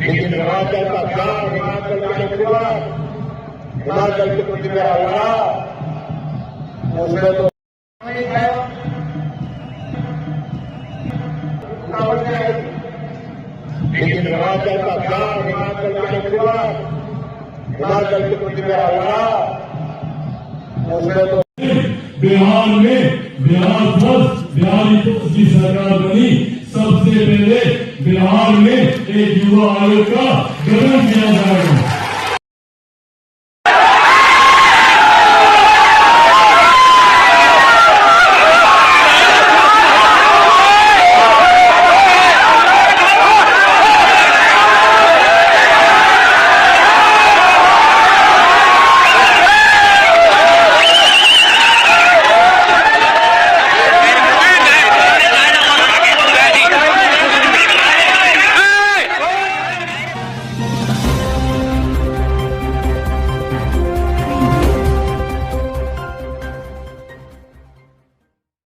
लेकिन हिमाचल का क्या, हिमाचल का हुआ, हिमाचल के प्रति मेरा लगा उसमें तो लेकिन हिमाचल का क्या, हिमाचल का हुआ, हिमाचल के प्रति मेरा लगा उसमें तो बिहार में बिहारी की सरकार बनी। सबसे पहले बिहार में एक युवा आयोग का गठन किया जाएगा।